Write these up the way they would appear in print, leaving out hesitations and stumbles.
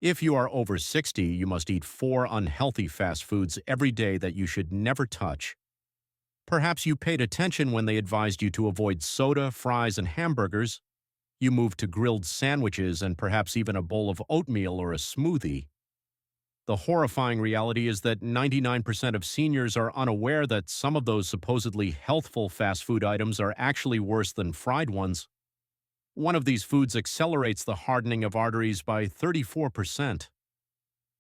If you are over 60, you must eat 4 unhealthy fast foods every day that you should never touch. Perhaps you paid attention when they advised you to avoid soda, fries, and hamburgers. You moved to grilled sandwiches and perhaps even a bowl of oatmeal or a smoothie. The horrifying reality is that 99% of seniors are unaware that some of those supposedly healthful fast food items are actually worse than fried ones. One of these foods accelerates the hardening of arteries by 34%.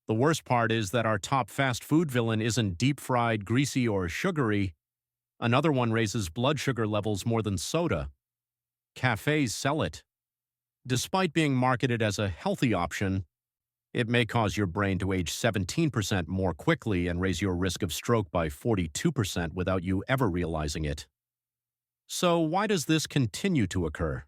The worst part is that our top fast food villain isn't deep-fried, greasy, or sugary. Another one raises blood sugar levels more than soda. Cafes sell it. Despite being marketed as a healthy option, it may cause your brain to age 17% more quickly and raise your risk of stroke by 42% without you ever realizing it. So why does this continue to occur?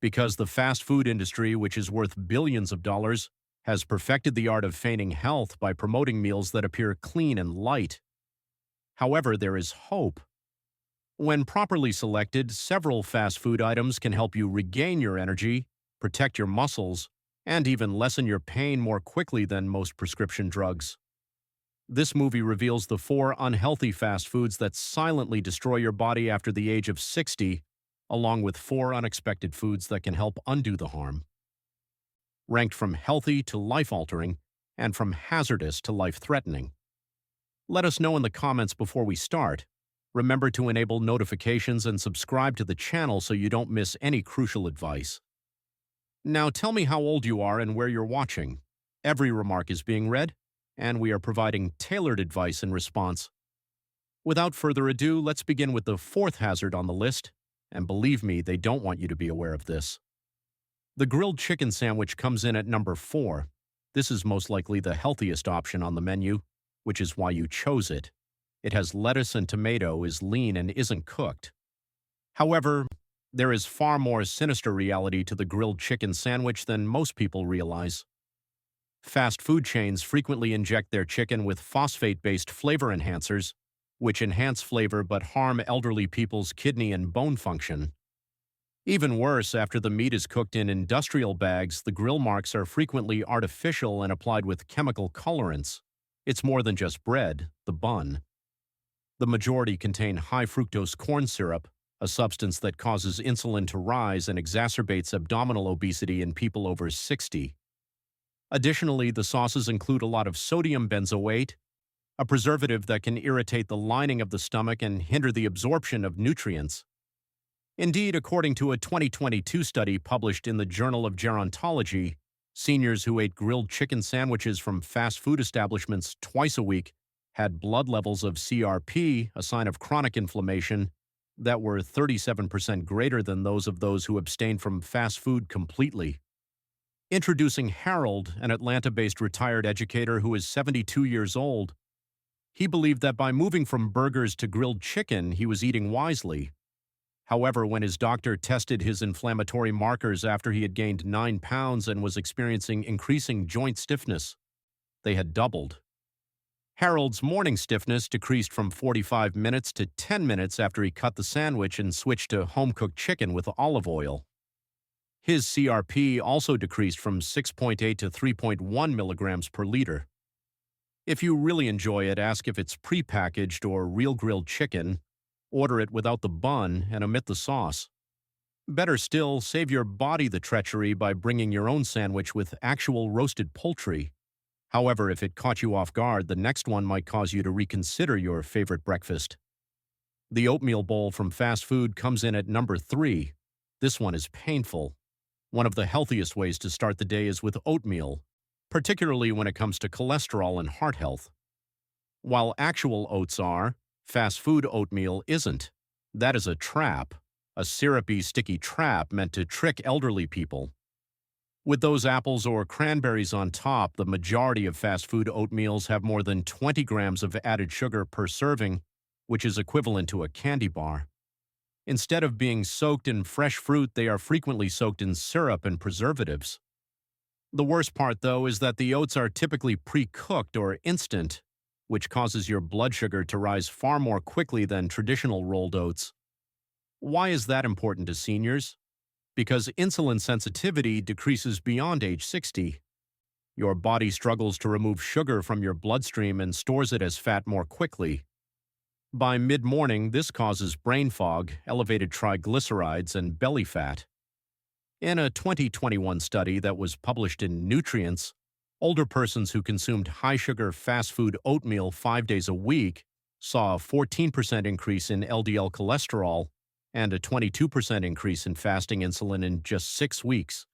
Because the fast food industry, which is worth billions of dollars, has perfected the art of feigning health by promoting meals that appear clean and light. However, there is hope. When properly selected, several fast food items can help you regain your energy, protect your muscles, and even lessen your pain more quickly than most prescription drugs. This movie reveals the 4 unhealthy fast foods that silently destroy your body after the age of 60, along with 4 unexpected foods that can help undo the harm. Ranked from healthy to life-altering, and from hazardous to life-threatening. Let us know in the comments before we start. Remember to enable notifications and subscribe to the channel so you don't miss any crucial advice. Now tell me how old you are and where you're watching. Every remark is being read, and we are providing tailored advice in response. Without further ado, let's begin with the 4th hazard on the list, and believe me, they don't want you to be aware of this. The grilled chicken sandwich comes in at number 4. This is most likely the healthiest option on the menu, which is why you chose it. It has lettuce and tomato, is lean, and isn't cooked. However, there is far more sinister reality to the grilled chicken sandwich than most people realize. Fast food chains frequently inject their chicken with phosphate-based flavor enhancers, which enhance flavor but harm elderly people's kidney and bone function. Even worse, after the meat is cooked in industrial bags, the grill marks are frequently artificial and applied with chemical colorants. It's more than just bread, the bun. The majority contain high fructose corn syrup, a substance that causes insulin to rise and exacerbates abdominal obesity in people over 60. Additionally, the sauces include a lot of sodium benzoate, a preservative that can irritate the lining of the stomach and hinder the absorption of nutrients. Indeed, according to a 2022 study published in the Journal of Gerontology, seniors who ate grilled chicken sandwiches from fast food establishments twice a week had blood levels of CRP, a sign of chronic inflammation, that were 37% greater than those who abstained from fast food completely. Introducing Harold, an Atlanta-based retired educator who is 72 years old, he believed that by moving from burgers to grilled chicken, he was eating wisely. However, when his doctor tested his inflammatory markers after he had gained 9 pounds and was experiencing increasing joint stiffness, they had doubled. Harold's morning stiffness decreased from 45 minutes to 10 minutes after he cut the sandwich and switched to home-cooked chicken with olive oil. His CRP also decreased from 6.8 to 3.1 milligrams per liter. If you really enjoy it, ask if it's pre-packaged or real grilled chicken. Order it without the bun and omit the sauce. Better still, save your body the treachery by bringing your own sandwich with actual roasted poultry. However, if it caught you off guard, the next one might cause you to reconsider your favorite breakfast. The oatmeal bowl from fast food comes in at number 3. This one is painful. One of the healthiest ways to start the day is with oatmeal, particularly when it comes to cholesterol and heart health. While actual oats are, fast food oatmeal isn't. That is a trap, a syrupy, sticky trap meant to trick elderly people. With those apples or cranberries on top, the majority of fast food oatmeals have more than 20 grams of added sugar per serving, which is equivalent to a candy bar. Instead of being soaked in fresh fruit, they are frequently soaked in syrup and preservatives. The worst part, though, is that the oats are typically pre-cooked or instant, which causes your blood sugar to rise far more quickly than traditional rolled oats. Why is that important to seniors? Because insulin sensitivity decreases beyond age 60. Your body struggles to remove sugar from your bloodstream and stores it as fat more quickly. By mid-morning, this causes brain fog, elevated triglycerides, and belly fat. In a 2021 study that was published in Nutritious, older persons who consumed high-sugar fast food oatmeal 5 days a week saw a 14% increase in LDL cholesterol and a 22% increase in fasting insulin in just 6 weeks.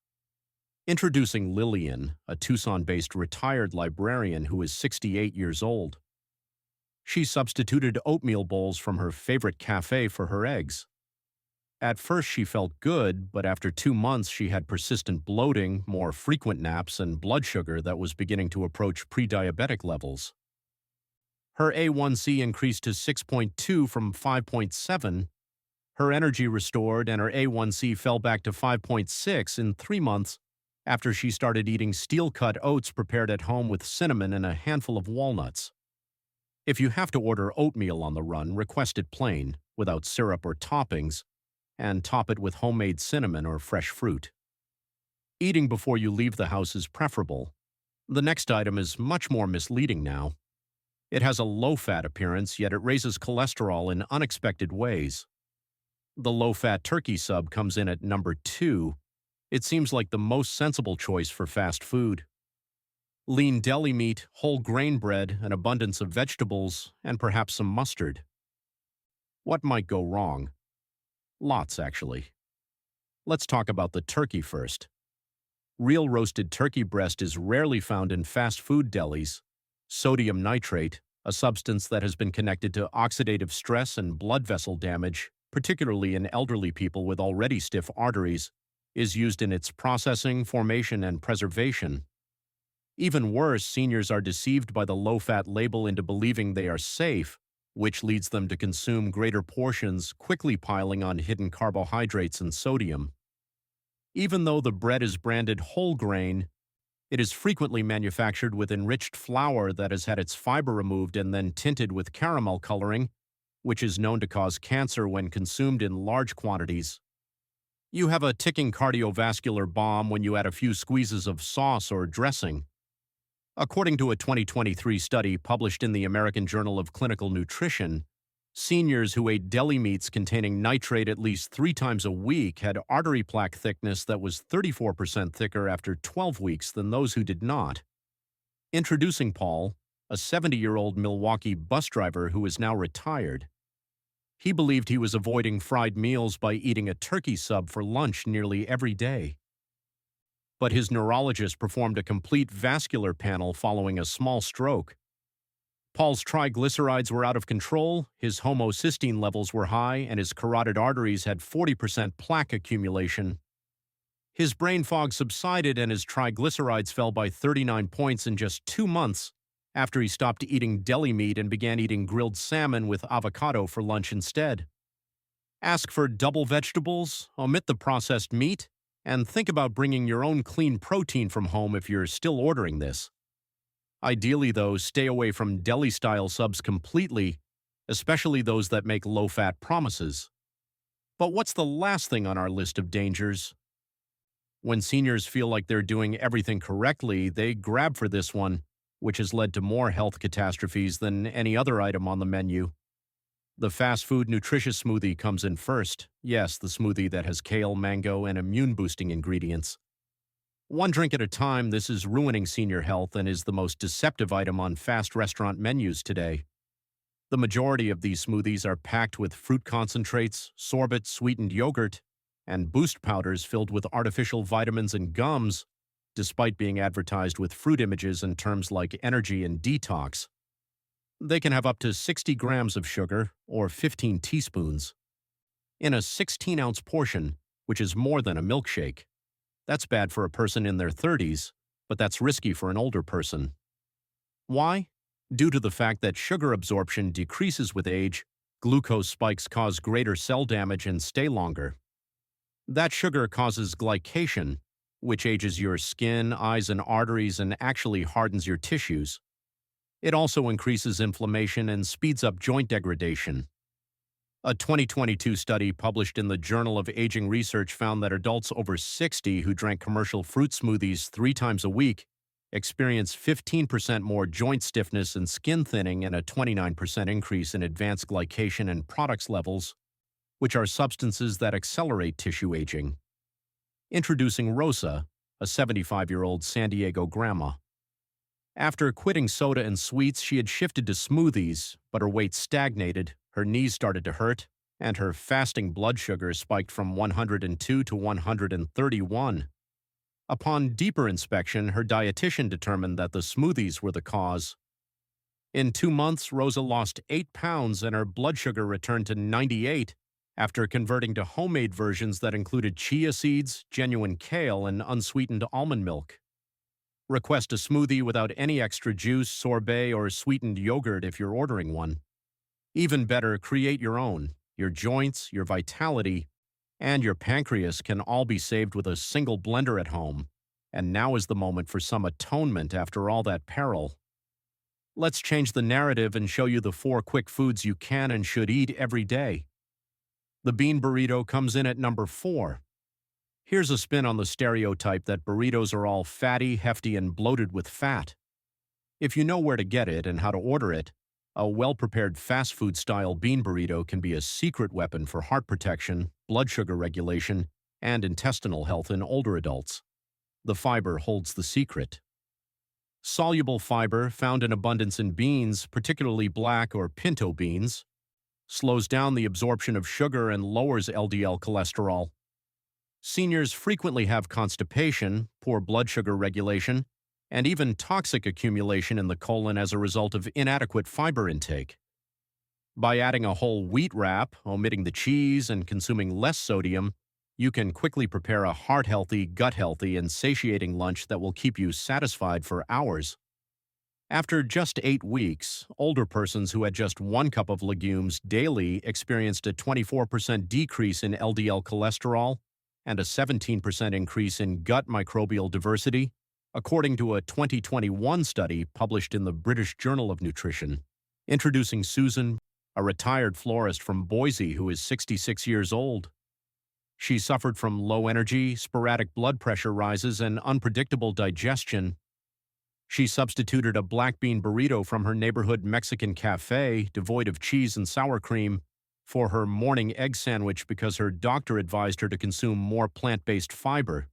Introducing Lillian, a Tucson-based retired librarian who is 68 years old. She substituted oatmeal bowls from her favorite cafe for her eggs. At first she felt good, but after 2 months she had persistent bloating, more frequent naps, and blood sugar that was beginning to approach pre-diabetic levels. Her A1C increased to 6.2 from 5.7. Her energy restored, and her A1C fell back to 5.6 in 3 months after she started eating steel-cut oats prepared at home with cinnamon and a handful of walnuts. If you have to order oatmeal on the run, request it plain, without syrup or toppings, and top it with homemade cinnamon or fresh fruit. Eating before you leave the house is preferable. The next item is much more misleading now. It has a low-fat appearance, yet it raises cholesterol in unexpected ways. The low-fat turkey sub comes in at number 2. It seems like the most sensible choice for fast food. Lean deli meat, whole grain bread, an abundance of vegetables, and perhaps some mustard. What might go wrong? Lots, actually. Let's talk about the turkey first. Real roasted turkey breast is rarely found in fast food delis. Sodium nitrate, a substance that has been connected to oxidative stress and blood vessel damage, particularly in elderly people with already stiff arteries, is used in its processing, formation, and preservation. Even worse, seniors are deceived by the low-fat label into believing they are safe, which leads them to consume greater portions, quickly piling on hidden carbohydrates and sodium. Even though the bread is branded whole grain, it is frequently manufactured with enriched flour that has had its fiber removed and then tinted with caramel coloring, which is known to cause cancer when consumed in large quantities. You have a ticking cardiovascular bomb when you add a few squeezes of sauce or dressing. According to a 2023 study published in the American Journal of Clinical Nutrition, seniors who ate deli meats containing nitrate at least 3 times a week had artery plaque thickness that was 34% thicker after 12 weeks than those who did not. Introducing Paul, a 70-year-old Milwaukee bus driver who is now retired. He believed he was avoiding fried meals by eating a turkey sub for lunch nearly every day. But his neurologist performed a complete vascular panel following a small stroke. Paul's triglycerides were out of control, his homocysteine levels were high, and his carotid arteries had 40% plaque accumulation. His brain fog subsided and his triglycerides fell by 39 points in just 2 months after he stopped eating deli meat and began eating grilled salmon with avocado for lunch instead. Ask for double vegetables, omit the processed meat, and think about bringing your own clean protein from home if you're still ordering this. Ideally, though, stay away from deli-style subs completely, especially those that make low-fat promises. But what's the last thing on our list of dangers? When seniors feel like they're doing everything correctly, they grab for this one, which has led to more health catastrophes than any other item on the menu. The fast food Nutritious smoothie comes in first. Yes, the smoothie that has kale, mango, and immune-boosting ingredients. One drink at a time, this is ruining senior health and is the most deceptive item on fast restaurant menus today. The majority of these smoothies are packed with fruit concentrates, sorbet sweetened yogurt, and boost powders filled with artificial vitamins and gums, despite being advertised with fruit images and terms like energy and detox. They can have up to 60 grams of sugar, or 15 teaspoons, in a 16-ounce portion, which is more than a milkshake. That's bad for a person in their 30s, but that's risky for an older person. Why? Due to the fact that sugar absorption decreases with age, glucose spikes cause greater cell damage and stay longer. That sugar causes glycation, which ages your skin, eyes, and arteries and actually hardens your tissues. It also increases inflammation and speeds up joint degradation. A 2022 study published in the Journal of Aging Research found that adults over 60 who drank commercial fruit smoothies 3 times a week experienced 15% more joint stiffness and skin thinning and a 29% increase in advanced glycation and products levels, which are substances that accelerate tissue aging. Introducing Rosa, a 75-year-old San Diego grandma. After quitting soda and sweets, she had shifted to smoothies, but her weight stagnated, her knees started to hurt, and her fasting blood sugar spiked from 102 to 131. Upon deeper inspection, her dietitian determined that the smoothies were the cause. In 2 months, Rosa lost 8 pounds and her blood sugar returned to 98 after converting to homemade versions that included chia seeds, genuine kale, and unsweetened almond milk. Request a smoothie without any extra juice, sorbet, or sweetened yogurt if you're ordering one. Even better, create your own. Your joints, your vitality, and your pancreas can all be saved with a single blender at home. And now is the moment for some atonement after all that peril. Let's change the narrative and show you the 4 quick foods you can and should eat every day. The bean burrito comes in at number 4. Here's a spin on the stereotype that burritos are all fatty, hefty, and bloated with fat. If you know where to get it and how to order it, a well-prepared fast food-style bean burrito can be a secret weapon for heart protection, blood sugar regulation, and intestinal health in older adults. The fiber holds the secret. Soluble fiber, found in abundance in beans, particularly black or pinto beans, slows down the absorption of sugar and lowers LDL cholesterol. Seniors frequently have constipation, poor blood sugar regulation, and even toxic accumulation in the colon as a result of inadequate fiber intake. By adding a whole wheat wrap, omitting the cheese, and consuming less sodium, you can quickly prepare a heart-healthy, gut-healthy, and satiating lunch that will keep you satisfied for hours. After just 8 weeks, older persons who had just 1 cup of legumes daily experienced a 24% decrease in LDL cholesterol and a 17% increase in gut microbial diversity, according to a 2021 study published in the British Journal of Nutrition. Introducing Susan, a retired florist from Boise who is 66 years old. She suffered from low energy, sporadic blood pressure rises, and unpredictable digestion. She substituted a black bean burrito from her neighborhood Mexican cafe, devoid of cheese and sour cream, for her morning egg sandwich because her doctor advised her to consume more plant-based fiber.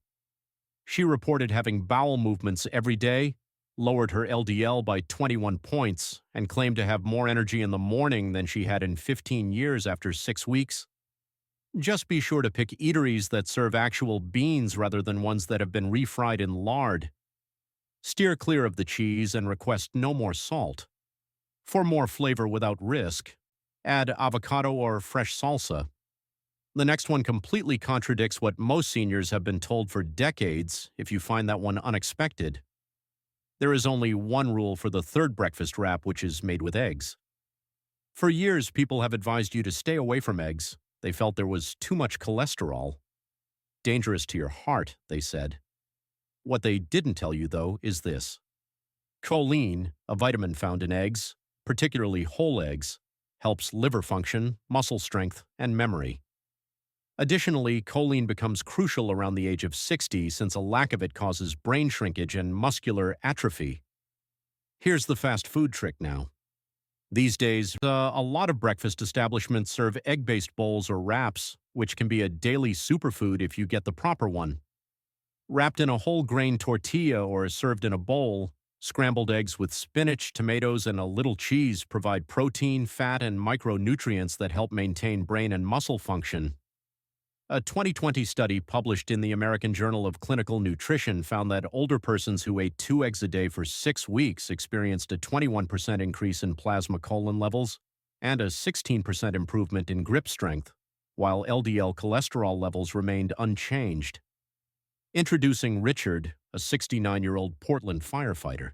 She reported having bowel movements every day, lowered her LDL by 21 points, and claimed to have more energy in the morning than she had in 15 years after 6 weeks. Just be sure to pick eateries that serve actual beans rather than ones that have been refried in lard. Steer clear of the cheese and request no more salt. For more flavor without risk, add avocado or fresh salsa. The next one completely contradicts what most seniors have been told for decades if you find that one unexpected. There is only one rule for the third breakfast wrap, which is made with eggs. For years, people have advised you to stay away from eggs. They felt there was too much cholesterol. Dangerous to your heart, they said. What they didn't tell you, though, is this. Choline, a vitamin found in eggs, particularly whole eggs, helps liver function, muscle strength, and memory. Additionally, choline becomes crucial around the age of 60 since a lack of it causes brain shrinkage and muscular atrophy. Here's the fast food trick now. These days, a lot of breakfast establishments serve egg-based bowls or wraps, which can be a daily superfood if you get the proper one. Wrapped in a whole grain tortilla or served in a bowl, scrambled eggs with spinach, tomatoes, and a little cheese provide protein, fat, and micronutrients that help maintain brain and muscle function. A 2020 study published in the American Journal of Clinical Nutrition found that older persons who ate 2 eggs a day for 6 weeks experienced a 21% increase in plasma choline levels and a 16% improvement in grip strength, while LDL cholesterol levels remained unchanged. Introducing Richard, a 69-year-old Portland firefighter.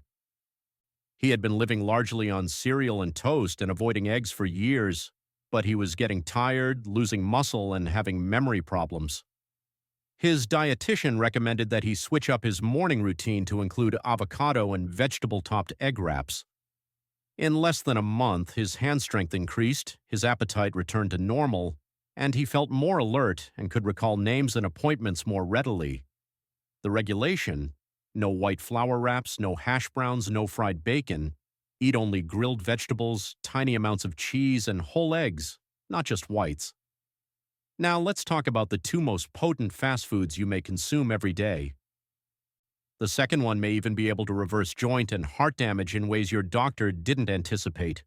He had been living largely on cereal and toast and avoiding eggs for years, but he was getting tired, losing muscle, and having memory problems. His dietitian recommended that he switch up his morning routine to include avocado and vegetable-topped egg wraps. In less than a month, his hand strength increased, his appetite returned to normal, and he felt more alert and could recall names and appointments more readily. The regulation, No white flour wraps, no hash browns, no fried bacon. Eat only grilled vegetables, tiny amounts of cheese, and whole eggs, not just whites. Now let's talk about the two most potent fast foods you may consume every day. The second one may even be able to reverse joint and heart damage in ways your doctor didn't anticipate.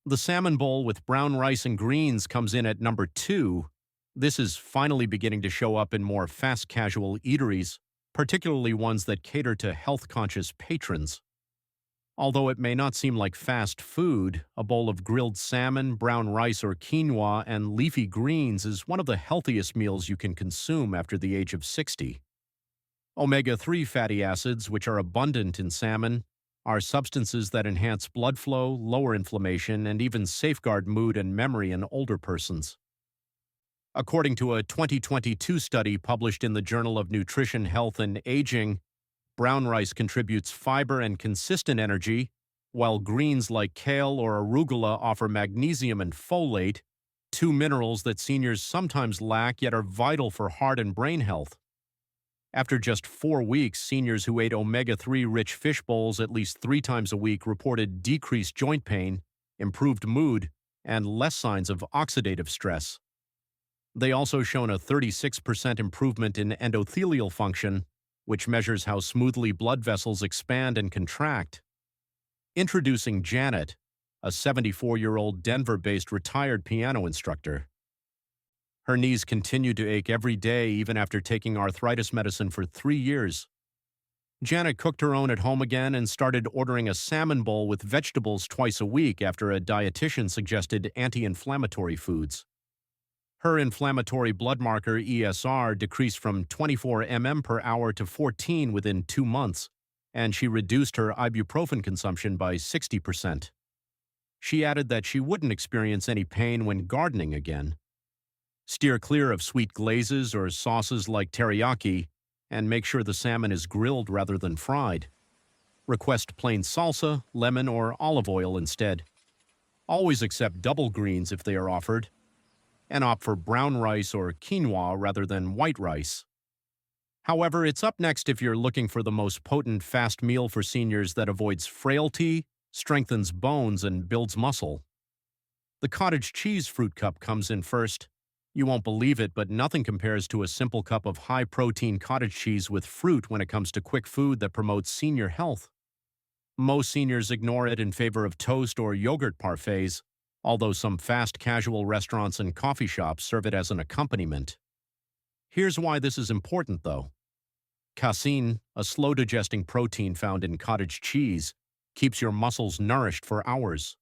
The salmon bowl with brown rice and greens comes in at number 2. This is finally beginning to show up in more fast casual eateries, particularly ones that cater to health-conscious patrons. Although it may not seem like fast food, a bowl of grilled salmon, brown rice or quinoa, and leafy greens is one of the healthiest meals you can consume after the age of 60. Omega-3 fatty acids, which are abundant in salmon, are substances that enhance blood flow, lower inflammation, and even safeguard mood and memory in older persons. According to a 2022 study published in the Journal of Nutrition, Health, and Aging, brown rice contributes fiber and consistent energy, while greens like kale or arugula offer magnesium and folate, two minerals that seniors sometimes lack yet are vital for heart and brain health. After just 4 weeks, seniors who ate omega-3 rich fish bowls at least 3 times a week reported decreased joint pain, improved mood, and less signs of oxidative stress. They also shown a 36% improvement in endothelial function, which measures how smoothly blood vessels expand and contract. Introducing Janet, a 74-year-old Denver-based retired piano instructor. Her knees continued to ache every day even after taking arthritis medicine for 3 years. Janet cooked her own at home again and started ordering a salmon bowl with vegetables twice a week after a dietitian suggested anti-inflammatory foods. Her inflammatory blood marker ESR decreased from 24 mm per hour to 14 within 2 months, and she reduced her ibuprofen consumption by 60%. She added that she wouldn't experience any pain when gardening again. Steer clear of sweet glazes or sauces like teriyaki, and make sure the salmon is grilled rather than fried. Request plain salsa, lemon, or olive oil instead. Always accept double greens if they are offered, and opt for brown rice or quinoa rather than white rice. However, it's up next if you're looking for the most potent fast meal for seniors that avoids frailty, strengthens bones, and builds muscle. The cottage cheese fruit cup comes in first. You won't believe it, but nothing compares to a simple cup of high-protein cottage cheese with fruit when it comes to quick food that promotes senior health. Most seniors ignore it in favor of toast or yogurt parfaits, although some fast casual restaurants and coffee shops serve it as an accompaniment. Here's why this is important, though. Casein, a slow-digesting protein found in cottage cheese, keeps your muscles nourished for hours.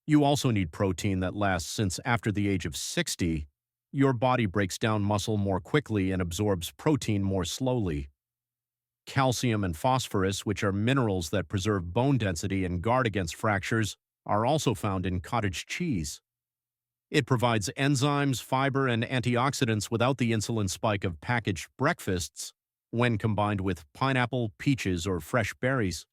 You also need protein that lasts since after the age of 60, your body breaks down muscle more quickly and absorbs protein more slowly. Calcium and phosphorus, which are minerals that preserve bone density and guard against fractures, are also found in cottage cheese. It provides enzymes, fiber, and antioxidants without the insulin spike of packaged breakfasts when combined with pineapple, peaches, or fresh berries.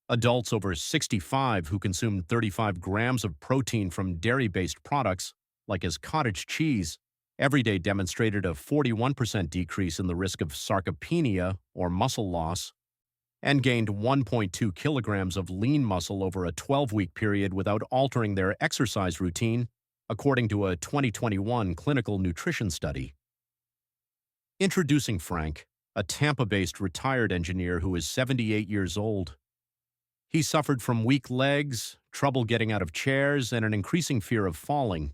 Adults over 65 who consume 35 grams of protein from dairy-based products, like as cottage cheese, every day demonstrated a 41% decrease in the risk of sarcopenia, or muscle loss, and gained 1.2 kilograms of lean muscle over a 12-week period without altering their exercise routine, according to a 2021 clinical nutrition study. Introducing Frank, a Tampa-based retired engineer who is 78 years old. He suffered from weak legs, trouble getting out of chairs, and an increasing fear of falling.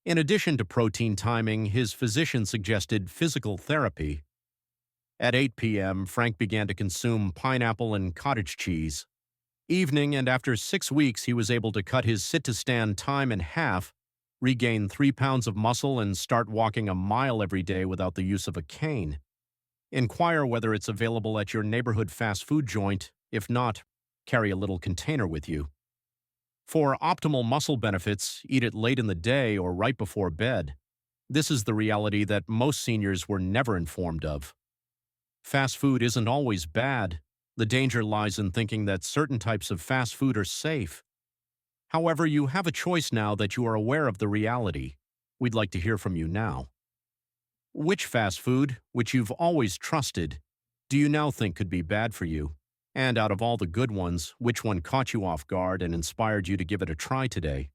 In addition to protein timing, his physician suggested physical therapy. At 8 p.m., Frank began to consume pineapple and cottage cheese. Evening, and after 6 weeks, he was able to cut his sit-to-stand time in half, regain 3 pounds of muscle, and start walking a mile every day without the use of a cane. Inquire whether it's available at your neighborhood fast food joint. If not, carry a little container with you. For optimal muscle benefits, eat it late in the day or right before bed. This is the reality that most seniors were never informed of. Fast food isn't always bad. The danger lies in thinking that certain types of fast food are safe. However, you have a choice now that you are aware of the reality. We'd like to hear from you now. Which fast food, which you've always trusted, do you now think could be bad for you? And out of all the good ones, which one caught you off guard and inspired you to give it a try today?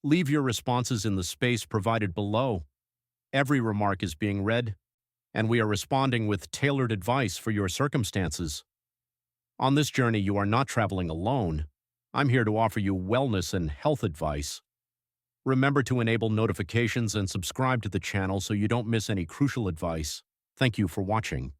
Leave your responses in the space provided below. Every remark is being read, and we are responding with tailored advice for your circumstances. On this journey, you are not traveling alone. I'm here to offer you wellness and health advice. Remember to enable notifications and subscribe to the channel so you don't miss any crucial advice. Thank you for watching.